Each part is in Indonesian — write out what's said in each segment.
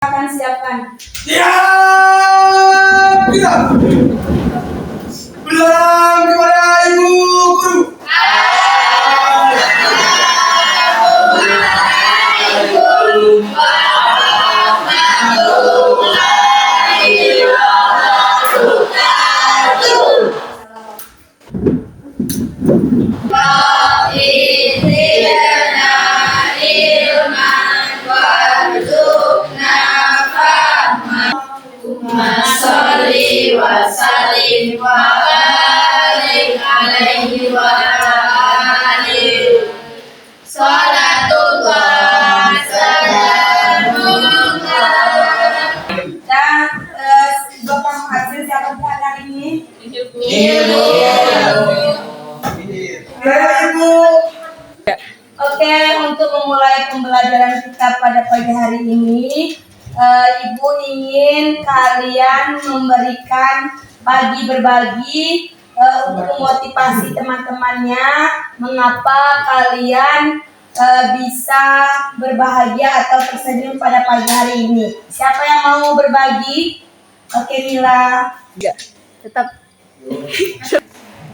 Akan siapkan. Siap! Kita bilang kepada ibu guru. Sholli wa sallim wa barik alaihi wa alihi. Salatullah salamullah. Dan Bapak Muhadzin siapa buat hari ini? Ibu. Ibu. Oke, untuk memulai pembelajaran kita pada pagi hari ini, Ibu ingin kalian memberikan bagi berbagi untuk memotivasi teman-temannya mengapa kalian bisa berbahagia atau tersenyum pada pagi hari ini. Siapa yang mau berbagi? Oke, Mila.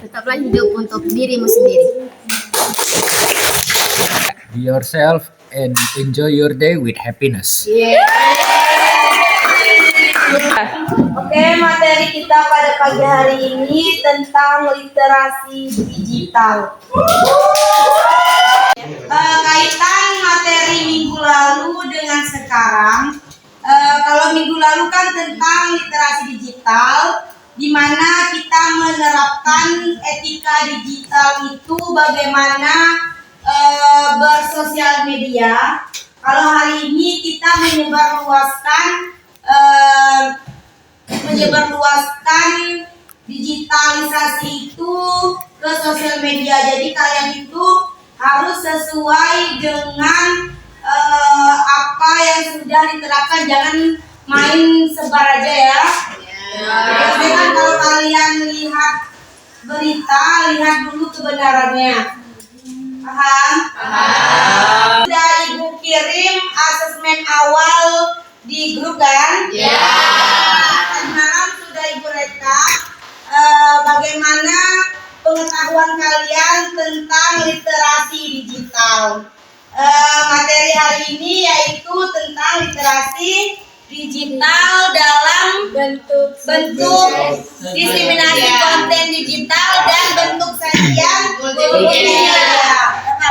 Tetaplah hidup untuk dirimu sendiri. Be yourself and enjoy your day with happiness. Oke, materi kita pada pagi hari ini tentang literasi digital. Kaitan materi minggu lalu dengan sekarang. Kalau minggu lalu kan tentang literasi digital, di mana kita menerapkan etika digital itu bagaimana bersosial media. Kalau hari ini kita menyebarluaskan digitalisasi itu ke sosial media. Jadi kalian itu harus sesuai dengan apa yang sudah diterapkan. Jangan main sebar aja ya. Biasanya kalau kalian lihat berita, lihat dulu kebenarannya. Paham? Sudah Ibu kirim asesmen awal di grup kan? Ya. Tadi malam sudah Ibu rekap bagaimana pengetahuan kalian tentang literasi digital. Materi hari ini yaitu tentang literasi digital dalam bentuk diseminasi konten digital dan bentuk sajian multimedia.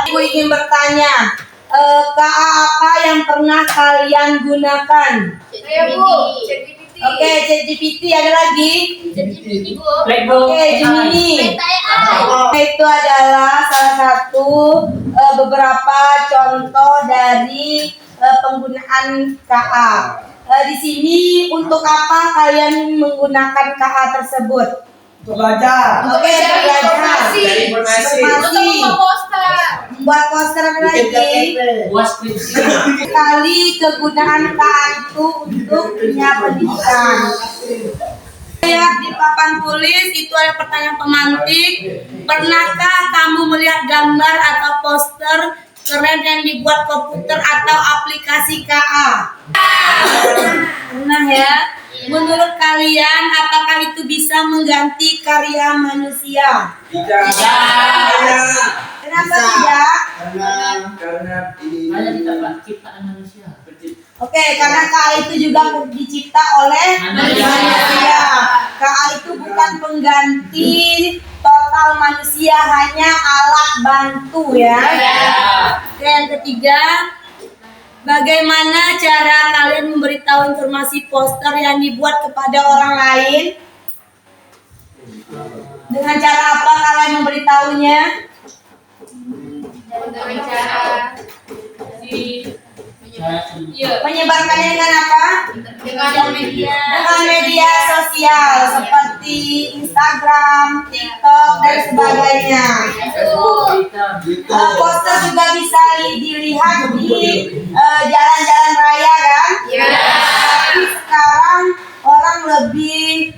Ibu ingin bertanya, apa yang pernah kalian gunakan? Oke, ChatGPT, ada lagi? Oke, Gemini. Itu adalah salah satu beberapa contoh dari penggunaan KA. Di sini untuk apa kalian menggunakan KA tersebut? Untuk belajar. Oke, belajar. Informasi. Membuat poster lagi. Kali kegunaan KA itu untuk dunia pendidikan. Lihat di papan tulis itu ada pertanyaan pemantik. Pernahkah kamu melihat gambar atau poster keren yang dibuat komputer atau aplikasi KA? Pernah ya? Menurut kalian apakah itu bisa mengganti karya manusia? Tidak. Kenapa tidak? Karena ini ciptaan manusia. Oke, karena KA itu juga dicipta oleh manusia. KA itu bukan pengganti total manusia, hanya alat bantu ya. Oke, yang ketiga, bagaimana cara kalian memberitahu informasi poster yang dibuat kepada orang lain? Dengan cara apa kalian memberitahunya? Dengan cara Menyebarkannya dengan apa? dengan media. Dengan media sosial seperti Instagram, TikTok, dan sebagainya. Poster juga bisa dilihat di jalan-jalan raya kan? Ya. Tapi sekarang orang lebih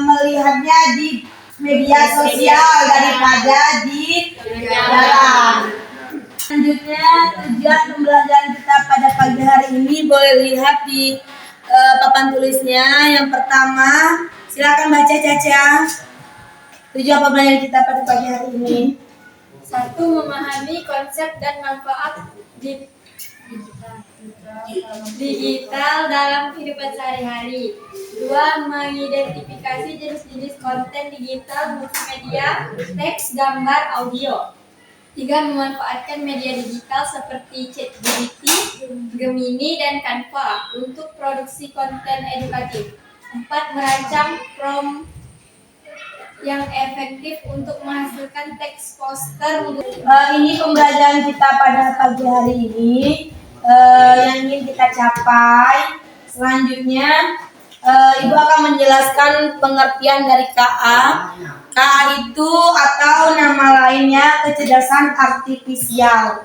melihatnya di media sosial daripada di jalan. Selanjutnya, tujuan pembelajaran kita pada pagi pagi hari ini boleh lihat di papan tulisnya. Yang pertama, silakan baca Caca. Tujuan pembelajaran kita pada pagi hari ini. 1. Memahami konsep dan manfaat digital dalam kehidupan sehari-hari. 2. Mengidentifikasi jenis-jenis konten digital multimedia, teks, gambar, audio. 3. Memanfaatkan media digital seperti ChatGPT, Gemini, dan Canva untuk produksi konten edukatif. 4. Merancang prompt yang efektif untuk menghasilkan teks poster. Ini pembelajaran kita pada pagi hari ini yang ingin kita capai. Selanjutnya Ibu akan menjelaskan pengertian dari KA. KA itu atau nama lainnya kecerdasan artifisial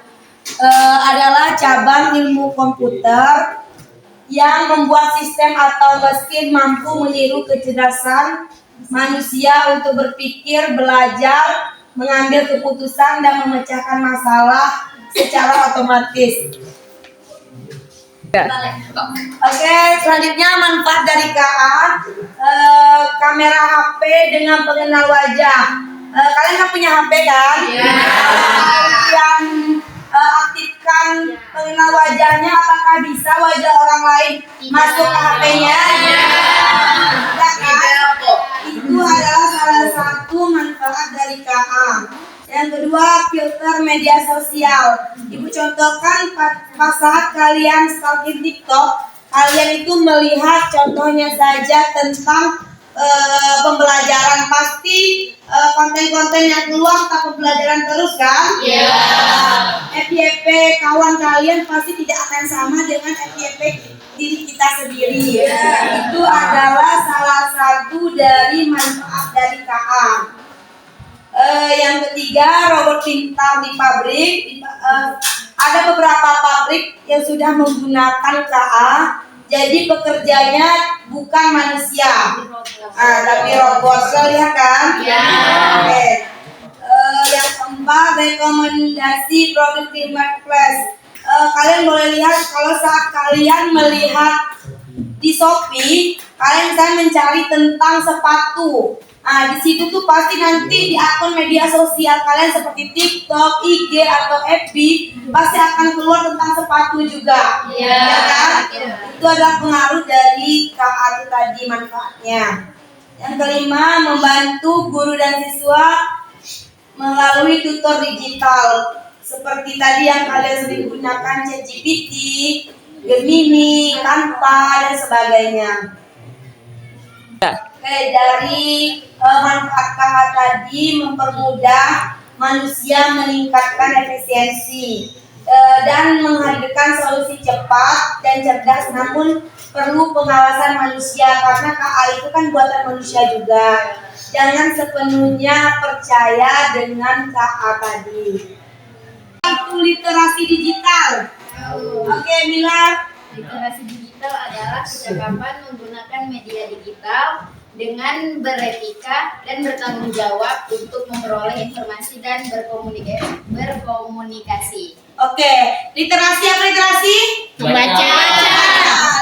adalah cabang ilmu komputer yang membuat sistem atau mesin mampu meniru kecerdasan manusia untuk berpikir, belajar, mengambil keputusan, dan memecahkan masalah secara otomatis. Oke, selanjutnya manfaat dari KA. Kamera HP dengan pengenal wajah. Kalian kan punya HP kan? Yang aktifkan pengenal wajahnya, apakah bisa wajah orang lain masuk ke HP-nya? Tidak kan? Itu adalah salah satu manfaat dari KA. Yang kedua, filter media sosial. Ibu contohkan pas saat kalian stalking TikTok, kalian itu melihat contohnya saja tentang pembelajaran. Pasti konten-konten yang keluar tentang pembelajaran terus kan? Iya. FYP kawan kalian pasti tidak akan sama dengan FYP diri kita sendiri. Itu adalah salah satu dari manfaat dari KA. Yang ketiga, robot pintar di pabrik. Ada beberapa pabrik yang sudah menggunakan KA. Jadi pekerjanya bukan manusia, tapi robot. Sudah lihat kan? Ya. Oke. Yang keempat, rekomendasi produk di marketplace. Kalian boleh lihat kalau saat kalian melihat di Shopee, kalian bisa mencari tentang sepatu. Di situ tuh pasti nanti di akun media sosial kalian seperti TikTok, IG atau FB pasti akan keluar tentang sepatu juga. Ya kan? Itu adalah pengaruh dari KA itu tadi manfaatnya. Yang kelima, membantu guru dan siswa melalui tutor digital. Seperti tadi yang kalian sering gunakan ChatGPT, Gemini, Canva, dan sebagainya. Dari manfaat KA tadi mempermudah manusia meningkatkan efisiensi dan menghadirkan solusi cepat dan cerdas, namun perlu pengawasan manusia karena KA itu kan buatan manusia juga. Jangan sepenuhnya percaya dengan KA tadi. Literasi digital. Oke, Mila. Literasi digital adalah kecakapan menggunakan media digital dengan beretika dan bertanggung jawab untuk memperoleh informasi dan berkomunikasi. Oke, literasi apa literasi? Membaca.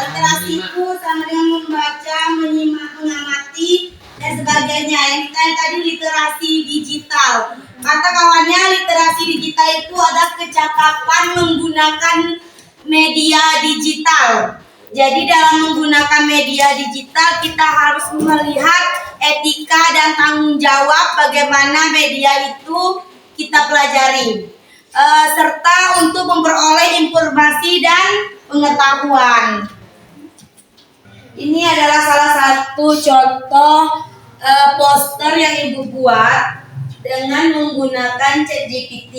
Literasi itu sama dengan membaca, menyimak, mengamati, dan sebagainya. Yang kita tadi literasi digital. Kata kawannya, literasi digital itu adalah kecakapan menggunakan media digital. Jadi dalam menggunakan media digital kita harus melihat etika dan tanggung jawab bagaimana media itu kita pelajari, serta untuk memperoleh informasi dan pengetahuan. Ini adalah salah satu contoh poster yang Ibu buat dengan menggunakan ChatGPT.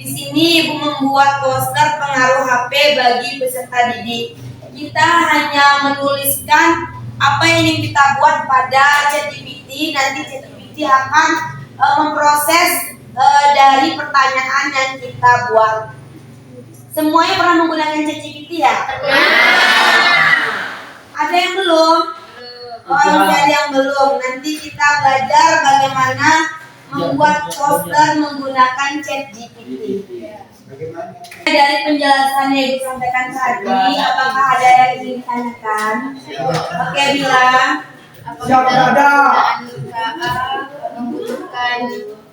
Di sini Ibu membuat poster pengaruh HP bagi peserta didik. Kita hanya menuliskan apa yang ingin kita buat pada ChatGPT. Nanti ChatGPT akan memproses dari pertanyaan yang kita buat. Semuanya pernah menggunakan ChatGPT ya? Ada yang belum? Masih ada yang belum. Nanti kita belajar bagaimana membuat poster menggunakan ChatGPT. Bagaimana? Dari penjelasan yang Ibu sampaikan tadi, apakah ada yang ingin ditanyakan? Oke, bilang. Apakah dalam penggunaan KA membutuhkan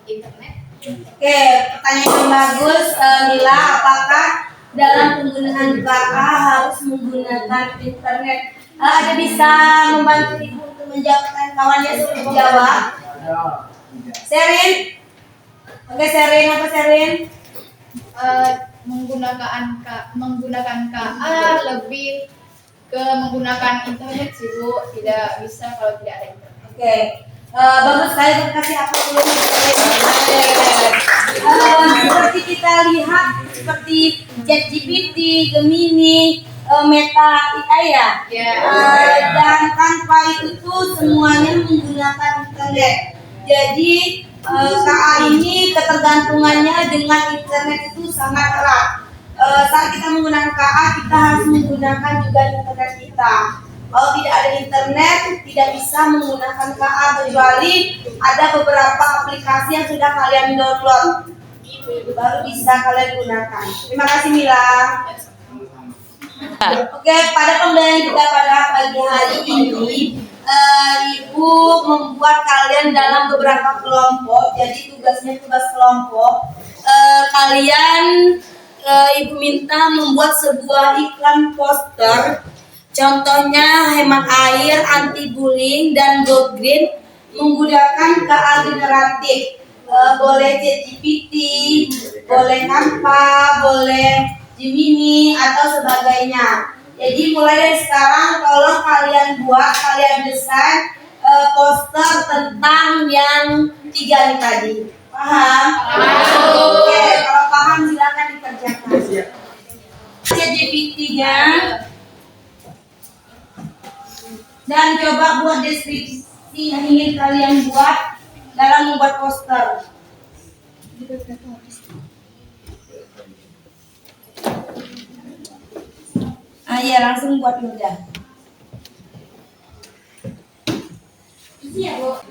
internet? Oke, pertanyaan yang bagus, Mila. Apakah dalam penggunaan KA harus menggunakan internet? Ada bisa membantu Ibu untuk menjawab kawannya sebelum jawab? Sherin? Oke, Sherin, apa Sherin? Menggunakan KA lebih ke menggunakan internet sih Bu, tidak bisa kalau tidak ada internet. Oke, bagus sekali. Terima kasih aku dulu. Seperti kita lihat seperti ChatGPT, Gemini, Meta AI ya. Dan tanpa itu tuh semuanya menggunakan internet. Jadi KA ini ketergantungannya dengan internet itu sangat erat. Saat kita menggunakan KA, kita harus menggunakan juga internet kita. Kalau tidak ada internet, tidak bisa menggunakan KA kecuali ada beberapa aplikasi yang sudah kalian download, baru bisa kalian gunakan. Terima kasih Mila. Oke, pada pembelajaran kita pada pagi hari ini, Ibu membuat kalian dalam beberapa kelompok. Jadi tugasnya tugas kelompok. Ibu minta membuat sebuah iklan poster. Contohnya hemat air, anti bullying, dan go green menggunakan KA generatif. Boleh ChatGPT, boleh Canva, boleh Gemini atau sebagainya. Jadi mulai dari sekarang tolong kalian buat, kalian desain poster tentang yang 3 ini tadi. Paham? Oke, kalau paham silakan dikerjakan. ChatGPT-nya dan coba buat deskripsi yang ingin kalian buat dalam membuat poster. Ya langsung buat udah. Iya Bu.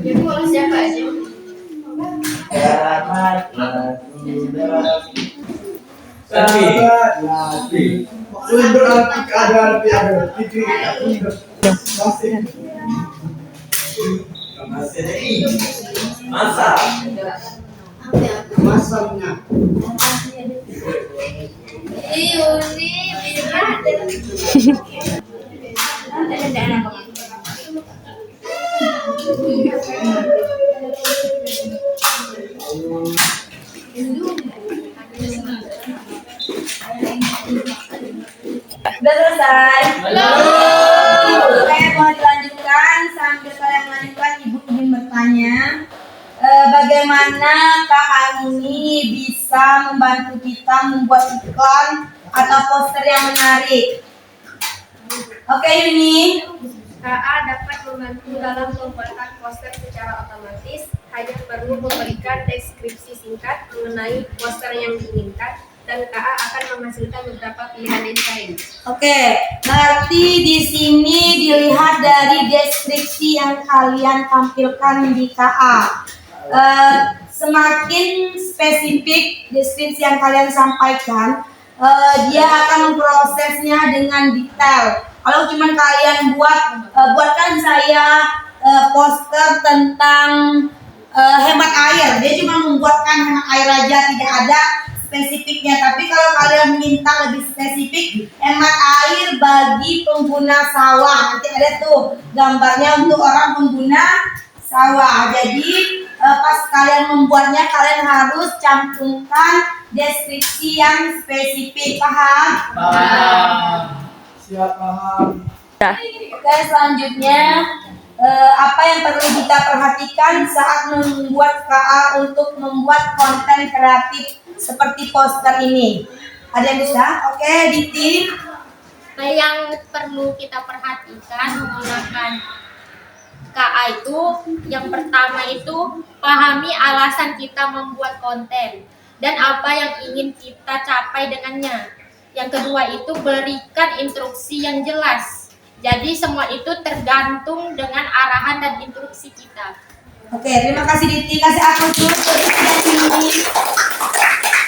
Jadi oleh siapa aja? Masaknya. Udah selesai? Belum. Oke, mau dilanjutkan. Sambil kalian melanjutkan, Ibu ingin bertanya, bagaimana KA ini bisa membantu kita membuat iklan atau poster yang menarik? Oke, ini KA dapat membantu dalam pembuatan poster secara otomatis, hanya perlu memberikan deskripsi singkat mengenai poster yang diinginkan, dan KA akan menghasilkan beberapa pilihan desain. Oke, berarti di sini dilihat dari deskripsi yang kalian tampilkan di KA. Semakin spesifik deskripsi yang kalian sampaikan, dia akan memprosesnya dengan detail. Kalau cuma kalian buatkan saya poster tentang hemat air, dia cuma membuatkan hemat air aja, tidak ada spesifiknya. Tapi kalau kalian minta lebih spesifik, hemat air bagi pengguna sawah, nanti ada tuh gambarnya untuk orang pengguna sawah. Jadi pas kalian membuatnya, kalian harus cantumkan deskripsi yang spesifik. Paham? Siap, paham. Oke, selanjutnya apa yang perlu kita perhatikan saat membuat KA untuk membuat konten kreatif seperti poster ini? Ada yang bisa? Oke, Diti. Nah, yang perlu kita perhatikan menggunakan KA itu, yang pertama itu pahami alasan kita membuat konten dan apa yang ingin kita capai dengannya. Yang kedua itu berikan instruksi yang jelas. Jadi semua itu tergantung dengan arahan dan instruksi kita. Oke, terima kasih Diti. Kasih aplaus dulu untuk Diti dan Mimi.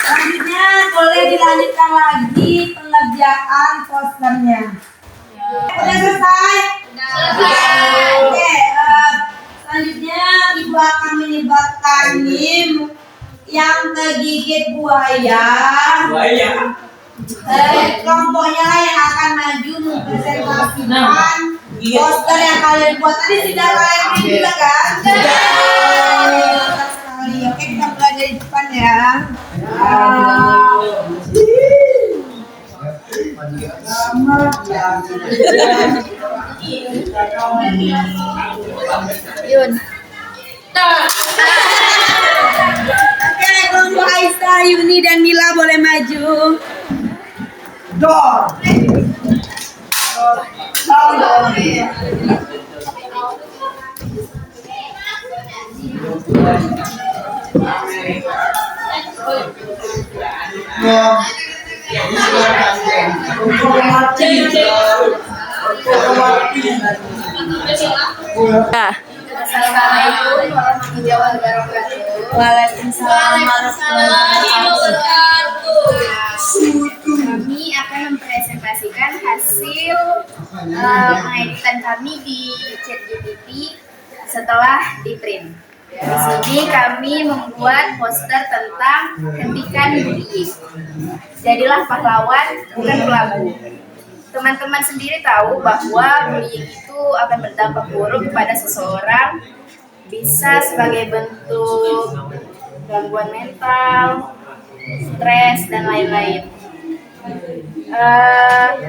Selanjutnya boleh dilanjutkan lagi pengerjaan posternya. Udah selesai? Oke, selanjutnya Ibu akan melibatkan Mim yang kegigit buaya. Kelompoknya yang akan maju mempresentasikan poster yang kalian buat tadi. Sudah kalian bikin juga kan? Mantap sekali. Oke, kita mulai dari depan ya. Yun. Oke, kelompok Aisyah, Yuni dan Mila boleh maju. Door. Assalamualaikum warahmatullahi wabarakatuh. Waalaikumsalam warahmatullahi wabarakatuh. Kami akan mempresentasikan hasil pengeditan kami di ChatGPT setelah di print. Di sini kami membuat poster tentang hentikan bullying. Jadilah pahlawan, bukan pelaku. Teman-teman sendiri tahu bahwa bullying itu akan berdampak buruk kepada seseorang, bisa sebagai bentuk gangguan mental, stres, dan lain-lain.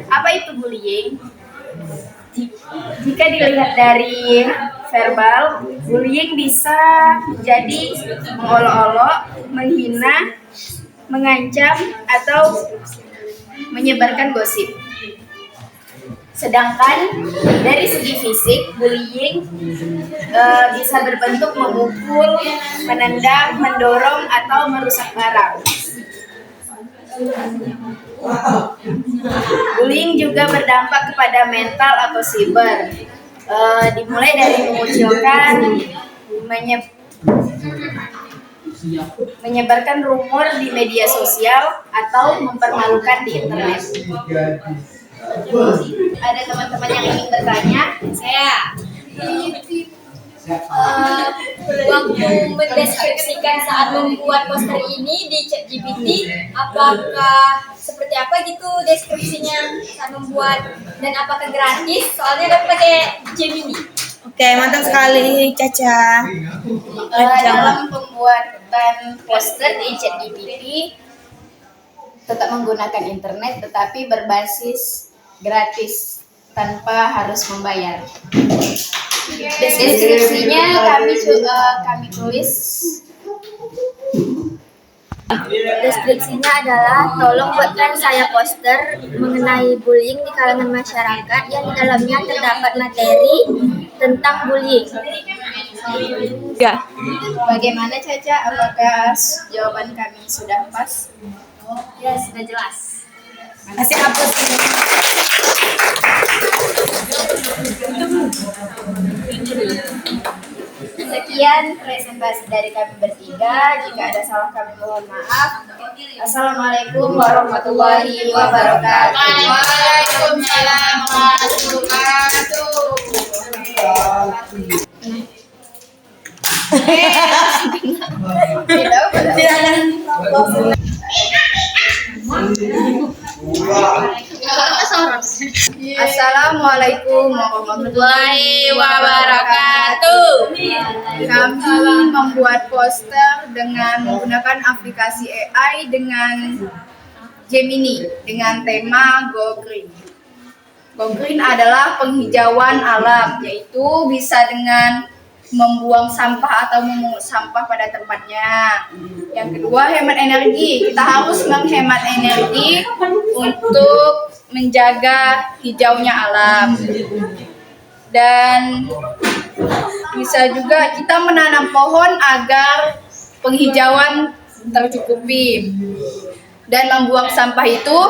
Apa itu bullying? Jika dilihat dari verbal, bullying bisa jadi mengolok-olok, menghina, mengancam, atau menyebarkan gosip. Sedangkan dari segi fisik, bullying bisa berbentuk memukul, menendang, mendorong, atau merusak barang. Bullying juga berdampak kepada mental atau siber. Dimulai dari mengucilkan, menyebarkan rumor di media sosial, atau mempermalukan di internet. Ada teman-teman yang ingin bertanya? Saya waktu mendeskripsikan saat membuat poster ini di ChatGPT, apakah seperti apa gitu deskripsinya saat membuat, dan apakah gratis? Soalnya kan pakai Gemini. Oke, mantap sekali Caca. Dalam pembuatan poster di ChatGPT tetap menggunakan internet, tetapi berbasis gratis tanpa harus membayar. Deskripsinya kami tulis. Deskripsinya adalah, tolong buatkan saya poster mengenai bullying di kalangan masyarakat yang di dalamnya terdapat materi tentang bullying. Bagaimana Caca? Apakah jawaban kami sudah pas? Ya, sudah jelas. Kasih aplaus. Sekian presentasi dari kami bertiga. Jika ada salah kami mohon maaf. Assalamualaikum warahmatullahi wabarakatuh. Waalaikumsalam warahmatullahi Tidak ada aplaus. Assalamualaikum warahmatullahi wabarakatuh. Kami membuat poster dengan menggunakan aplikasi AI dengan Gemini dengan tema Go Green. Go Green adalah penghijauan alam, yaitu bisa dengan membuang sampah atau memungut sampah pada tempatnya. Yang kedua, hemat energi. Kita harus menghemat energi untuk menjaga hijaunya alam. Dan bisa juga kita menanam pohon agar penghijauan tercukupi. Dan membuang sampah itu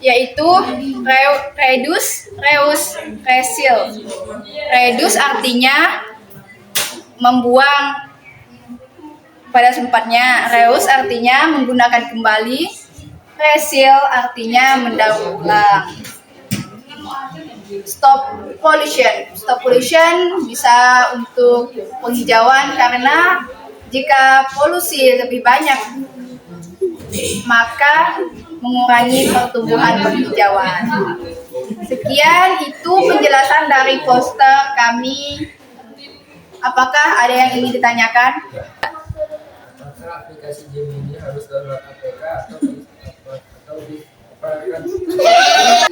yaitu reduce, reuse, recycle. Reduce artinya membuang pada tempatnya. Reuse artinya menggunakan kembali. Recycle artinya mendaur ulang. Stop pollution. Stop pollution bisa untuk penghijauan karena jika polusi lebih banyak maka mengurangi pertumbuhan penghijauan. Sekian itu penjelasan dari poster kami. Apakah ada yang ingin ditanyakan? Apakah aplikasi Gemini harus download APK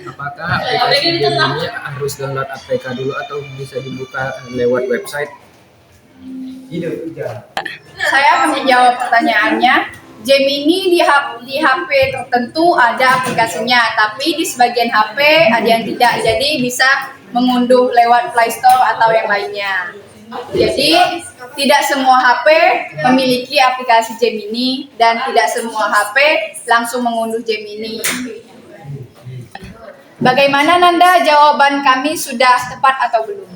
Apakah aplikasi Gemini harus download APK dulu atau bisa dibuka lewat website? Saya menjawab pertanyaannya. Gemini di HP tertentu ada aplikasinya, tapi di sebagian HP ada yang tidak. Jadi bisa mengunduh lewat Play Store atau yang lainnya. Jadi tidak semua HP memiliki aplikasi Gemini dan tidak semua HP langsung mengunduh Gemini. Bagaimana Nanda, jawaban kami sudah tepat atau belum?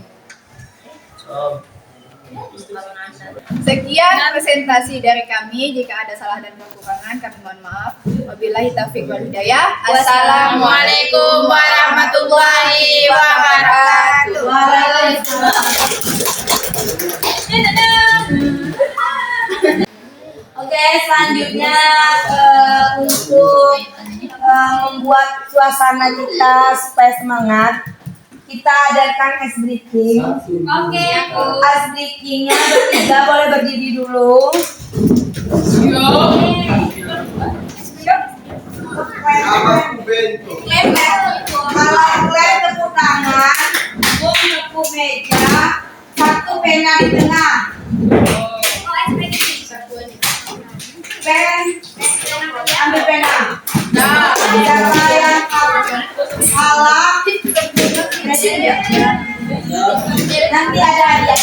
Sekian presentasi dari kami. Jika ada salah dan kekurangan kami mohon maaf. Wabillahi taufiq wal hidayah. Assalamualaikum warahmatullahi wabarakatuh. Oke, selanjutnya untuk membuat suasana kita supaya semangat, kita adakan ice breaking. Oke, aku. Ice breakingnya bertiga, boleh berdiri dulu. Kalau klaim tepuk tangan, bom tepuk meja, satu pena di tengah. Pen, ambil pena. Nah, siapa yang kalah, nanti ada hadiah.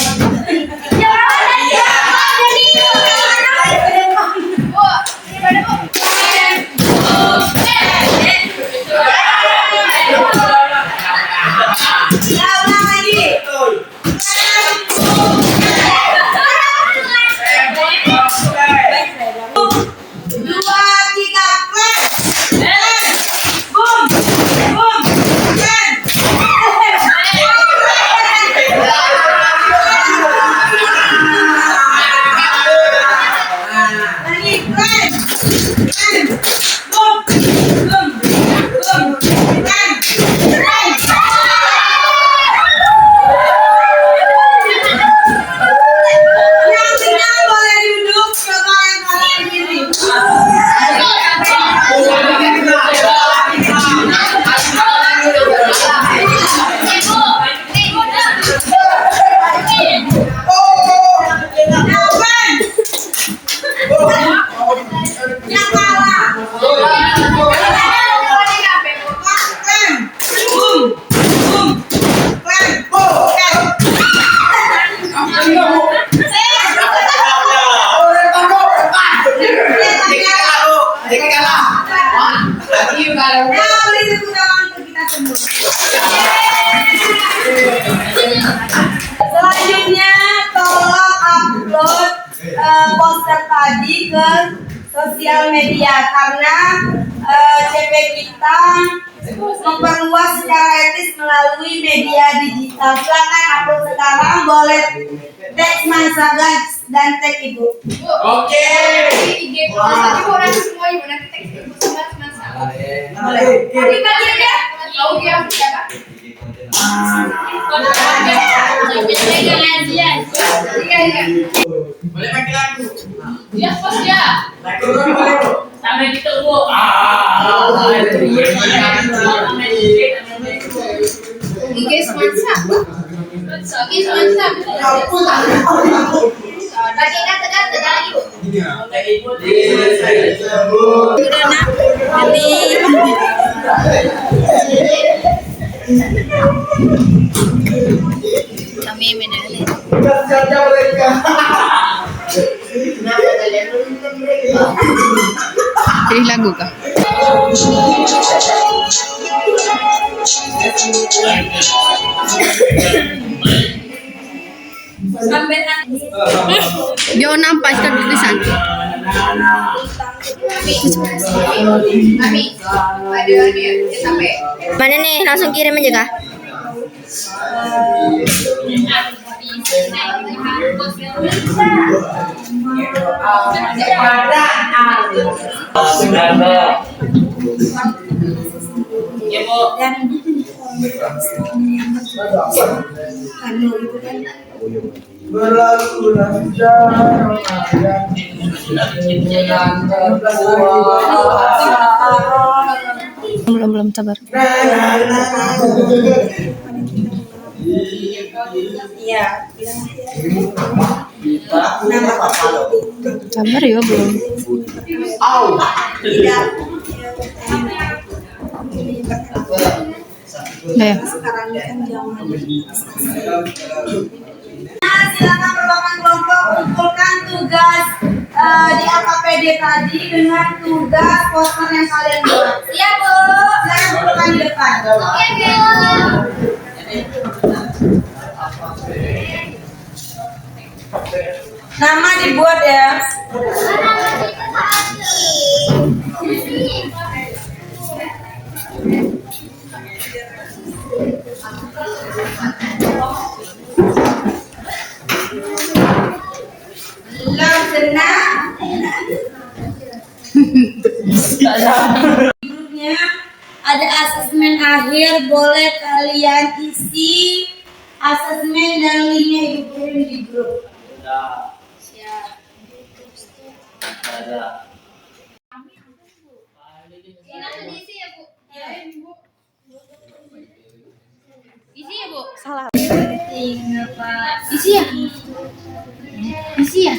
Selanjutnya tolong upload poster tadi ke sosial media karena CP kita memperluas secara etis melalui media digital. Silakan upload sekarang, boleh tag Mansaga dan tag Ibu. Oke. Orang semua ibu nanti teks ibu sama Mansaga. Boleh. Tapi tadi ya, tahu dia siapa? Boleh pakai lagu. Dia pos ya. Lagu boleh. Sampai gitu bu. IG Mansa. IG Mansa. Lagi kata-kata lagi. Kami menang. Pilih lagu kah? Dia nampak kan tulisan. Mana nih? Langsung kirim aja kah? Ya, Bu. Berlaku lancar Belum sabar. Iya. Sabar ya belum. Tidak. Nah, Sekarang kan zaman. Silakan merupakan kelompok kumpulkan tugas di AKPD tadi dengan tugas poster yang kalian buat. Siap, Bu. Silakan kumpulkan di depan. Oke, Bu. Nama dibuat ya. Laksana. Grupnya ada asesmen akhir, boleh kalian isi asesmen dan linknya ibu kirim di grup. Isi ya, Bu? salah. Isi ya? Isi ya?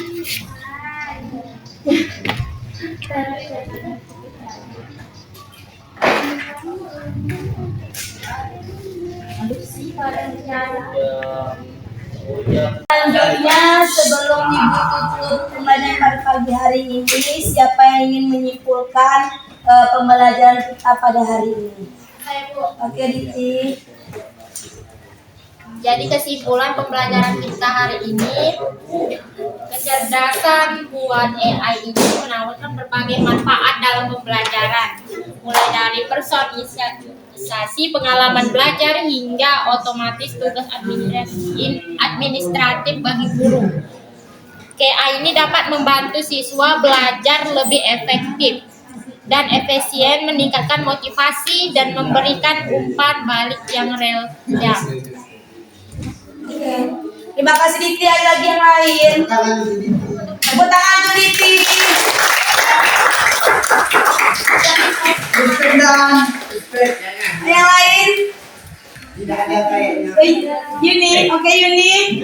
Selanjutnya, sebelum ibu tutup pembelajaran pada pagi hari ini, siapa yang ingin menyimpulkan pembelajaran kita pada hari ini? Oke, Diti. Jadi kesimpulan pembelajaran kita hari ini, kecerdasan buat AI ini menawarkan berbagai manfaat dalam pembelajaran, mulai dari personalisasi pengalaman belajar hingga otomatis tugas administratif bagi guru. AI ini dapat membantu siswa belajar lebih efektif dan efisien, meningkatkan motivasi dan memberikan umpan balik yang relevan. Terima kasih Diti. Ada lagi yang lain? Tepuk tangan untuk Diti. Yang lain? Tidak ada kayaknya. Yuni, oke Yuni.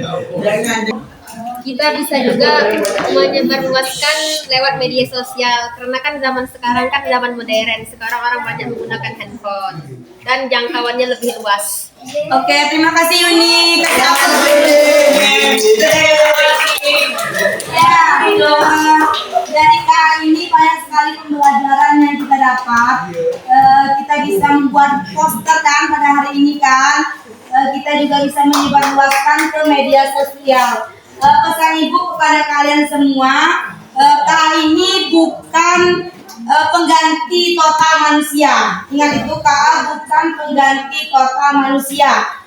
Kita bisa juga menyebarluaskan lewat media sosial, karena kan zaman sekarang kan zaman modern. Sekarang orang banyak menggunakan handphone dan jangkauannya lebih luas. Oke, terima kasih Yuni. Kasih aplaus. Ya, dari kali ini banyak sekali pembelajaran yang kita dapat. Kita bisa membuat poster kan pada hari ini kan. Kita juga bisa menyebarluaskan ke media sosial. Pesan ibu kepada kalian semua, KA ini bukan pengganti total manusia. Ingat itu, KA bukan pengganti total manusia,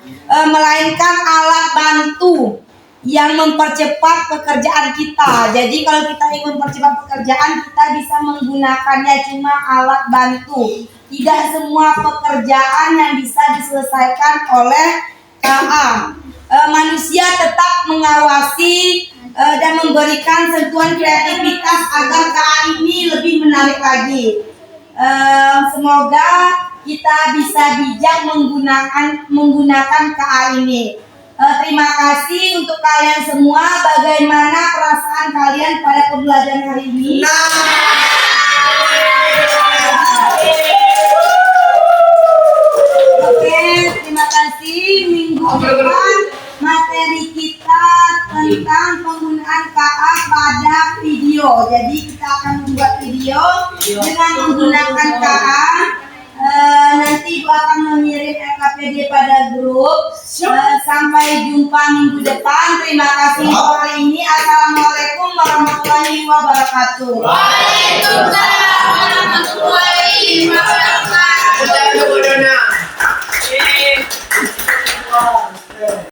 melainkan alat bantu yang mempercepat pekerjaan kita. Jadi kalau kita ingin mempercepat pekerjaan, kita bisa menggunakannya, cuma alat bantu. Tidak semua pekerjaan yang bisa diselesaikan oleh KA. Manusia tetap mengawasi dan memberikan sentuhan kreativitas agar KA ini lebih menarik lagi. Semoga kita bisa bijak menggunakan KA ini. Terima kasih untuk kalian semua. Bagaimana perasaan kalian pada pembelajaran hari ini? Oke, terima kasih. Minggu depan materi kita tentang penggunaan KA pada video. Jadi kita akan membuat video dengan menggunakan KA. Nanti Ibu akan mengirim LKPD pada grup. Sampai jumpa minggu depan. Terima kasih hari ini. Assalamualaikum warahmatullahi wabarakatuh. Waalaikumsalam warahmatullahi wabarakatuh.